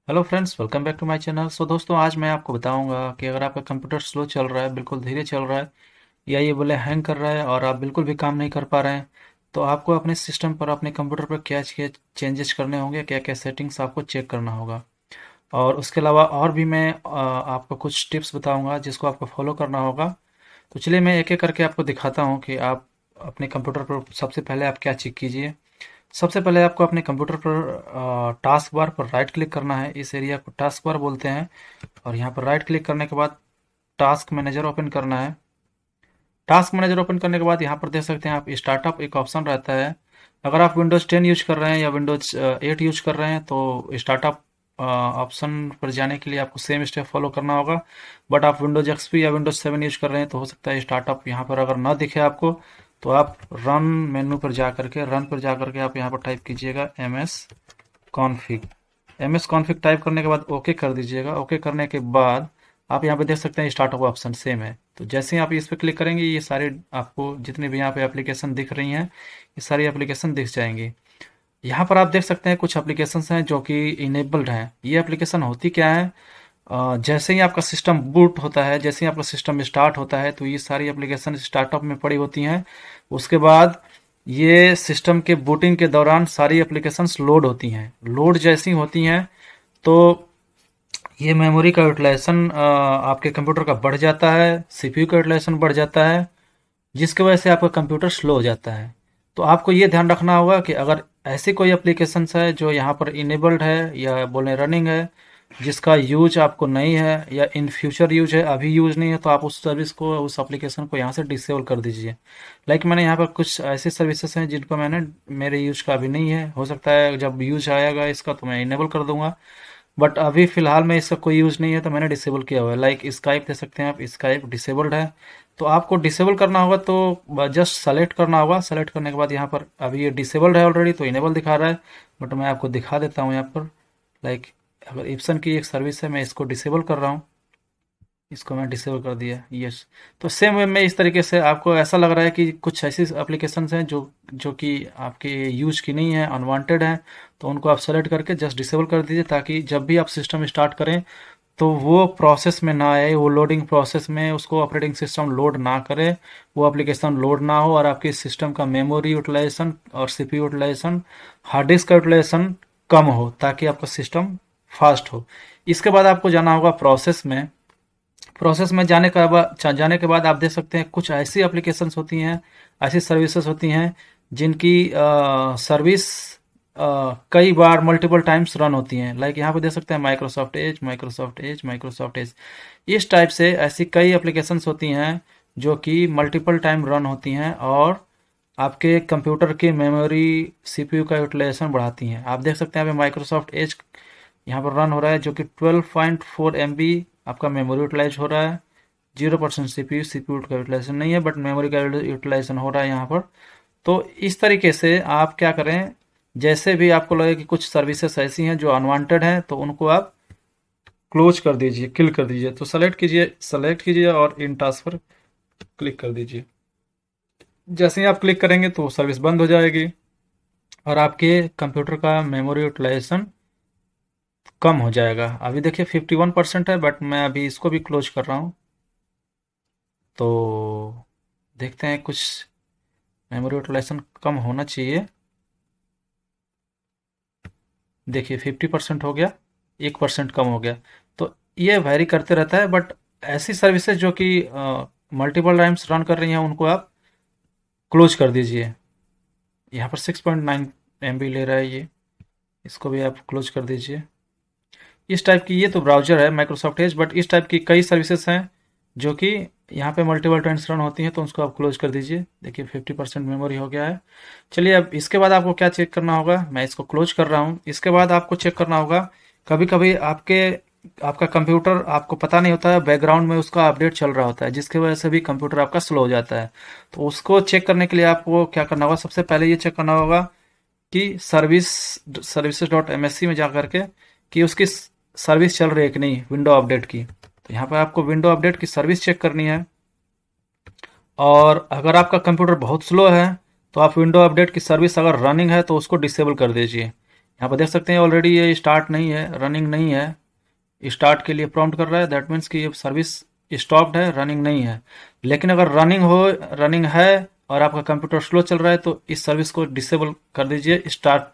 Hello friends, welcome back to my channel. दोस्तों, आज मैं आपको बताऊंगा कि अगर आपका कंप्यूटर स्लो चल रहा है, बिल्कुल धीरे चल रहा है, या ये बोले हैंग कर रहा है और आप बिल्कुल भी काम नहीं कर पा रहे हैं, तो आपको अपने सिस्टम पर, अपने कंप्यूटर पर क्या क्या चेंजेस करने होंगे, क्या क्या सेटिंग्स आपको चेक करना होगा। और उसके अलावा और भी मैं आपको कुछ टिप्स बताऊंगा जिसको आपको फॉलो करना होगा। तो चलिए मैं एक एक करके आपको दिखाता हूँ कि आप अपने कंप्यूटर पर सबसे पहले आप क्या चेक कीजिए। सबसे पहले आपको अपने कंप्यूटर पर टास्क बार पर राइट क्लिक करना है। इस एरिया को टास्क बार बोलते हैं। और यहाँ पर राइट क्लिक करने के बाद टास्क मैनेजर ओपन करना है। टास्क मैनेजर ओपन करने के बाद यहाँ पर देख सकते हैं आप, स्टार्टअप एक ऑप्शन रहता है। अगर आप विंडोज़ 10 यूज कर रहे हैं या विंडोज़ 8 यूज कर रहे हैं तो स्टार्टअप ऑप्शन पर जाने के लिए आपको सेम स्टेप फॉलो करना होगा। बट आप विंडोज़ एक्सपी या विंडोज़ 7 यूज कर रहे हैं तो हो सकता है स्टार्टअप यहाँ पर अगर ना दिखे आपको, तो आप रन मेनू पर जा करके, रन पर जा करके आप यहाँ पर टाइप कीजिएगा कॉन्फ़िग। कॉन्फ़िग टाइप करने के बाद ओके कर दीजिएगा। ओके करने के बाद आप यहाँ पे देख सकते हैं स्टार्टअप ऑप्शन सेम है। तो जैसे ही आप इस पर क्लिक करेंगे, ये सारे आपको जितने भी यहाँ पे एप्लीकेशन दिख रही हैं, ये सारी एप्लीकेशन दिख जाएंगी। यहाँ पर आप देख सकते हैं कुछ एप्लीकेशंस हैं जो कि इनेबल्ड हैं। ये एप्लीकेशन होती क्या है, जैसे ही आपका सिस्टम बूट होता है, जैसे ही आपका सिस्टम स्टार्ट होता है, तो ये सारी एप्लीकेशन स्टार्टअप में पड़ी होती हैं। उसके बाद ये सिस्टम के बूटिंग के दौरान सारी एप्लीकेशंस लोड होती हैं। लोड जैसी होती हैं तो ये मेमोरी का यूटिलाइजेशन आपके कंप्यूटर का बढ़ जाता है, सीपीयू का यूटिलाइजेशन बढ़ जाता है, जिसकी वजह से आपका कंप्यूटर स्लो हो जाता है। तो आपको ये ध्यान रखना होगा कि अगर ऐसी कोई एप्लीकेशंस है जो यहाँ पर इनेबल्ड है या बोले रनिंग है, जिसका यूज आपको नहीं है या इन फ्यूचर यूज है, अभी यूज नहीं है, तो आप उस सर्विस को, उस एप्लीकेशन को यहाँ से डिसेबल कर दीजिए। मैंने यहाँ पर कुछ ऐसी सर्विसेज हैं जिनको मैंने, मेरे यूज का अभी नहीं है, हो सकता है जब यूज आएगा इसका तो मैं इनेबल कर दूंगा। बट अभी फिलहाल में इसका कोई यूज़ नहीं है तो मैंने डिसेबल किया हुआ है। स्काइप दे सकते हैं आप, स्काइप डिसेबल्ड है। तो आपको डिसेबल करना होगा तो जस्ट सेलेक्ट करना होगा। सेलेक्ट करने के बाद यहाँ पर अभी ये डिसेबल्ड है ऑलरेडी, तो इनेबल दिखा रहा है। बट मैं आपको दिखा देता हूँ यहाँ पर। लाइक अगर इप्सन की एक सर्विस है, मैं इसको डिसेबल कर रहा हूँ। इसको मैं डिसेबल कर दिया, यस। तो सेम वे में इस तरीके से आपको ऐसा लग रहा है कि कुछ ऐसी एप्लीकेशंस हैं जो जो कि आपके यूज की नहीं है, अनवांटेड है, तो उनको आप सेलेक्ट करके जस्ट डिसेबल कर दीजिए, ताकि जब भी आप सिस्टम स्टार्ट करें तो वो प्रोसेस में ना आए, वो लोडिंग प्रोसेस में उसको ऑपरेटिंग सिस्टम लोड ना करे, वो एप्लीकेशन लोड ना हो, और आपके सिस्टम का मेमोरी यूटिलाइजेशन और सीपीयू यूटिलाइजेशन, हार्ड डिस्क का यूटिलाइजेशन कम हो, ताकि आपका सिस्टम फास्ट हो। इसके बाद आपको जाना होगा प्रोसेस में। प्रोसेस में जाने के बाद आप देख सकते हैं कुछ ऐसी एप्लीकेशंस होती हैं, ऐसी सर्विसेज होती हैं जिनकी सर्विस कई बार मल्टीपल टाइम्स रन होती हैं। यहाँ पे देख सकते हैं Microsoft Edge, Microsoft Edge, Microsoft Edge. इस टाइप से ऐसी कई एप्लीकेशंस होती हैं जो कि मल्टीपल टाइम रन होती हैं और आपके कंप्यूटर की मेमोरी, सीपीयू का यूटिलाइजेशन बढ़ाती हैं। आप देख सकते हैं यहाँ पे माइक्रोसॉफ्ट एज यहाँ पर रन हो रहा है, जो कि 12.4 MB आपका मेमोरी यूटिलाइज हो रहा है। 0% सीपीयू का यूटिलाइजेशन नहीं है, बट मेमोरी का यूटिलाइजेशन हो रहा है यहाँ पर। तो इस तरीके से आप क्या करें, जैसे भी आपको लगे कि कुछ सर्विसेज ऐसी हैं जो अनवांटेड हैं, तो उनको आप क्लोज कर दीजिए, किल कर दीजिए। तो सेलेक्ट कीजिए और इन टास्क पर क्लिक कर दीजिए। जैसे ही आप क्लिक करेंगे तो सर्विस बंद हो जाएगी और आपके कंप्यूटर का मेमोरी यूटिलाइजेशन कम हो जाएगा। अभी देखिए 51% है, बट मैं अभी इसको भी क्लोज कर रहा हूँ। तो देखते हैं, कुछ मेमोरी यूटिलाइजेशन कम होना चाहिए। देखिए 50% हो गया, 1% कम हो गया। तो ये वेरी करते रहता है, बट ऐसी सर्विसेज जो कि मल्टीपल टाइम्स रन कर रही हैं, उनको आप क्लोज कर दीजिए। यहाँ पर 6.9 MB ले रहा है ये, इसको भी आप क्लोज कर दीजिए। इस टाइप की, ये तो ब्राउज़र है माइक्रोसॉफ्ट एज, बट इस टाइप की कई सर्विसेज हैं जो कि यहाँ पे मल्टीपल टाइम्स रन होती हैं, तो उसको आप क्लोज कर दीजिए। देखिए 50% मेमोरी हो गया है। चलिए, अब इसके बाद आपको क्या चेक करना होगा, मैं इसको क्लोज कर रहा हूँ। इसके बाद आपको चेक करना होगा, कभी कभी आपका कंप्यूटर, आपको पता नहीं होता है, बैकग्राउंड में उसका अपडेट चल रहा होता है, जिसकी वजह से भी कंप्यूटर आपका स्लो हो जाता है। तो उसको चेक करने के लिए आपको क्या करना होगा, सबसे पहले ये चेक करना होगा कि services.msc में जा करके कि उसकी सर्विस चल रही है कि नहीं, विंडो अपडेट की। तो यहाँ पर आपको विंडो अपडेट की सर्विस चेक करनी है। और अगर आपका कंप्यूटर बहुत स्लो है तो आप विंडो अपडेट की सर्विस अगर रनिंग है तो उसको डिसेबल कर दीजिए। यहाँ पर देख सकते हैं ऑलरेडी ये स्टार्ट नहीं है, रनिंग नहीं है। स्टार्ट के लिए प्रॉम्प्ट कर रहा है, दैट मीन्स कि ये सर्विस स्टॉप्ड है, रनिंग नहीं है। लेकिन अगर रनिंग है और आपका कंप्यूटर स्लो चल रहा है तो इस सर्विस को डिसेबल कर दीजिए, स्टार्ट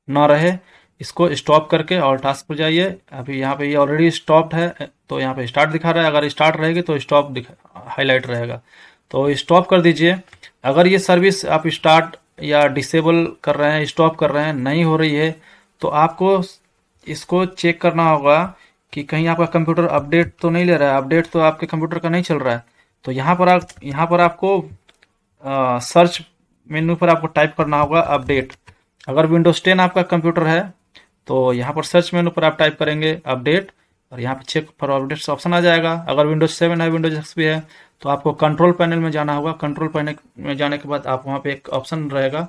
ना रहे। इसको स्टॉप करके और टास्क पर जाइए। अभी यहाँ पे ये ऑलरेडी स्टॉप्ड है तो यहाँ पे स्टार्ट दिखा रहा है, अगर स्टार्ट रहेगी तो स्टॉप हाईलाइट रहेगा, तो स्टॉप कर दीजिए। अगर ये सर्विस आप स्टार्ट या डिसेबल कर रहे हैं, स्टॉप कर रहे हैं, नहीं हो रही है, तो आपको इसको चेक करना होगा कि कहीं आपका कंप्यूटर अपडेट तो नहीं ले रहा है। अपडेट तो आपके कंप्यूटर का नहीं चल रहा है, तो यहाँ पर आपको सर्च मेन्यू पर आपको टाइप करना होगा अपडेट। अगर विंडोज 10 आपका कंप्यूटर है तो यहाँ पर सर्च मेन्यू पर आप टाइप करेंगे अपडेट, और यहाँ पर चेक फॉर अपडेट्स ऑप्शन आ जाएगा। अगर विंडोज 7 है, विंडोज एक्सपी है, तो आपको कंट्रोल पैनल में जाना होगा। कंट्रोल पैनल में जाने के बाद आप वहाँ पे एक ऑप्शन रहेगा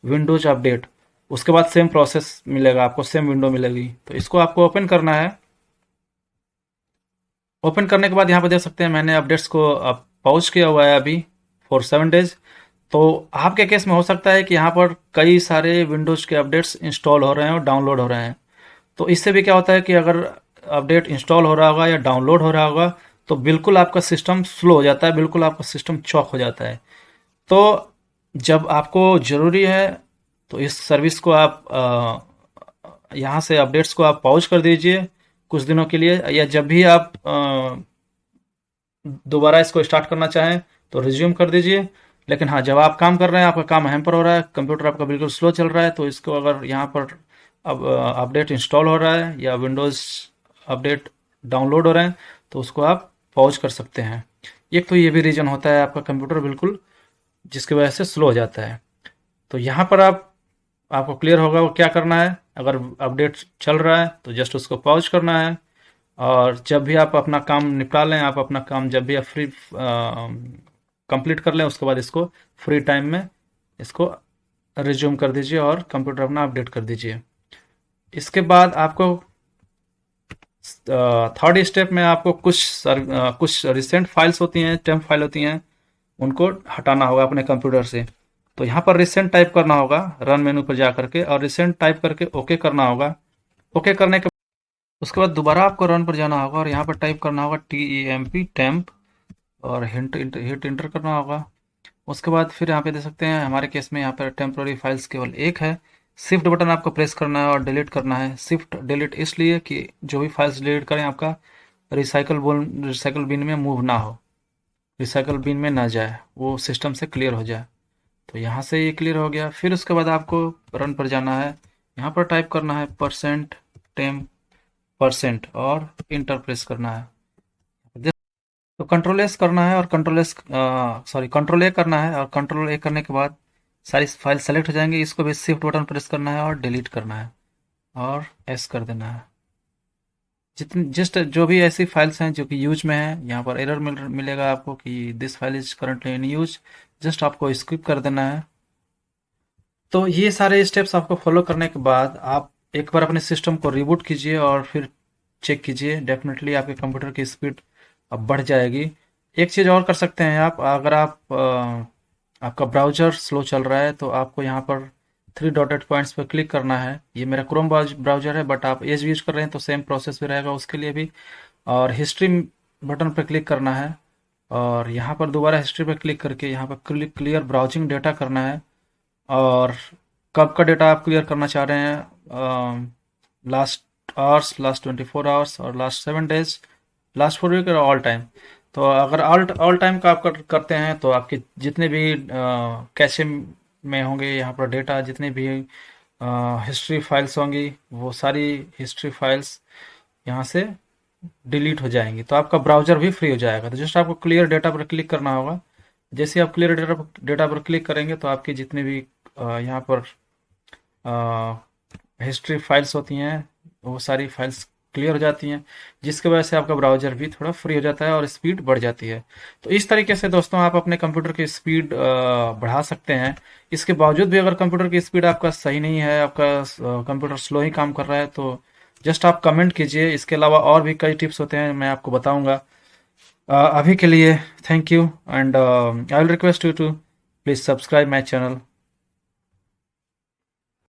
विंडोज अपडेट, उसके बाद सेम प्रोसेस मिलेगा आपको, सेम विंडो मिलेगी। तो इसको आपको ओपन करना है। ओपन करने के बाद यहाँ पे देख सकते हैं मैंने अपडेट्स को पॉज किया हुआ है अभी फॉर 7 डेज। तो आपके केस में हो सकता है कि यहाँ पर कई सारे विंडोज़ के अपडेट्स इंस्टॉल हो रहे हैं और डाउनलोड हो रहे हैं। तो इससे भी क्या होता है कि अगर अपडेट इंस्टॉल हो रहा होगा या डाउनलोड हो रहा होगा तो बिल्कुल आपका सिस्टम स्लो हो जाता है, बिल्कुल आपका सिस्टम चौक हो जाता है। तो जब आपको ज़रूरी है तो इस सर्विस को आप यहाँ से अपडेट्स को आप पॉज कर दीजिए कुछ दिनों के लिए, या जब भी आप दोबारा इसको स्टार्ट करना चाहें तो रिज्यूम कर दीजिए। लेकिन हाँ, जब आप काम कर रहे हैं, आपका काम हैम्पर हो रहा है, कंप्यूटर आपका बिल्कुल स्लो चल रहा है, तो इसको अगर यहाँ पर अब अपडेट इंस्टॉल हो रहा है या विंडोज़ अपडेट डाउनलोड हो रहे हैं तो उसको आप पॉज कर सकते हैं। एक तो ये भी रीज़न होता है आपका कंप्यूटर बिल्कुल जिसकी वजह से स्लो हो जाता है। तो यहाँ पर आपको क्लियर होगा वो क्या करना है। अगर अपडेट चल रहा है तो जस्ट उसको पॉज करना है, और जब भी आप अपना काम निपटा लें, आप अपना काम जब भी आप फ्री कंप्लीट कर लें, उसके बाद इसको फ्री टाइम में इसको रिज्यूम कर दीजिए और कंप्यूटर अपना अपडेट कर दीजिए। इसके बाद आपको थर्ड स्टेप में आपको कुछ रिसेंट फाइल्स होती हैं, टेम्प फाइल होती हैं, उनको हटाना होगा अपने कंप्यूटर से। तो यहाँ पर रिसेंट टाइप करना होगा रन मेनू पर जा करके, और रिसेंट टाइप करके ओके करना होगा। ओके करने के उसके बाद दोबारा आपको रन पर जाना होगा और यहाँ पर टाइप करना होगा TEMP टेम्प, और हिट इंटर करना होगा। उसके बाद फिर यहाँ पे देख सकते हैं हमारे केस में यहाँ पर टेम्प्रोरी फाइल्स केवल एक है। शिफ्ट बटन आपको प्रेस करना है और डिलीट करना है। शिफ्ट डिलीट इसलिए कि जो भी फाइल्स डिलीट करें आपका रिसाइकल बिन में मूव ना हो, रिसाइकल बिन में ना जाए, वो सिस्टम से क्लियर हो जाए। तो यहाँ से ये क्लियर हो गया। फिर उसके बाद आपको रन पर जाना है, यहाँ पर टाइप करना है %temp% और इंटर प्रेस करना है। तो कंट्रोल एस करना है और कंट्रोल ए करना है, और कंट्रोल ए करने के बाद सारी फाइल सेलेक्ट हो जाएंगी। इसको भी शिफ्ट बटन प्रेस करना है और डिलीट करना है और एस कर देना है। जितनी जस्ट जो भी ऐसी फाइल्स हैं जो कि यूज में है, यहाँ पर एरर मिलेगा आपको कि this file is currently in use, just आपको स्किप कर देना है। तो ये सारे स्टेप्स आपको फॉलो करने के बाद आप एक बार अपने सिस्टम को रिबूट कीजिए और फिर चेक कीजिए, डेफिनेटली आपके कंप्यूटर की स्पीड अब बढ़ जाएगी। एक चीज़ और कर सकते हैं आप, अगर आपका ब्राउज़र स्लो चल रहा है तो आपको यहाँ पर 3 डॉटेड पॉइंट्स पर क्लिक करना है। ये मेरा क्रोम ब्राउज़र है, बट आप एज यूज कर रहे हैं तो सेम प्रोसेस भी रहेगा उसके लिए भी। और हिस्ट्री बटन पर क्लिक करना है, और यहाँ पर दोबारा हिस्ट्री पर क्लिक करके यहाँ पर क्लियर ब्राउजिंग डेटा करना है। और कब का डेटा आप क्लियर करना चाह रहे हैं, लास्ट आवर्स, लास्ट 24 आवर्स और लास्ट 7 डेज, लास्ट 4 वीक और ऑल टाइम। तो अगर ऑल टाइम का आप करते हैं तो आपके जितने भी कैशे में होंगे यहाँ पर डेटा, जितने भी हिस्ट्री फाइल्स होंगी, वो सारी हिस्ट्री फाइल्स यहाँ से डिलीट हो जाएंगी, तो आपका ब्राउज़र भी फ्री हो जाएगा। तो जस्ट आपको क्लियर डेटा पर क्लिक करना होगा। जैसे आप क्लियर डेटा पर क्लिक करेंगे तो आपकी जितने भी यहाँ पर हिस्ट्री फाइल्स होती हैं वो सारी फाइल्स क्लियर हो जाती हैं, जिसकी वजह से आपका ब्राउज़र भी थोड़ा फ्री हो जाता है और स्पीड बढ़ जाती है। तो इस तरीके से दोस्तों आप अपने कंप्यूटर की स्पीड बढ़ा सकते हैं। इसके बावजूद भी अगर कंप्यूटर की स्पीड आपका सही नहीं है, आपका कंप्यूटर स्लो ही काम कर रहा है, तो जस्ट आप कमेंट कीजिए। इसके अलावा और भी कई टिप्स होते हैं, मैं आपको बताऊंगा। अभी के लिए thank you, and I will request you to please subscribe my channel.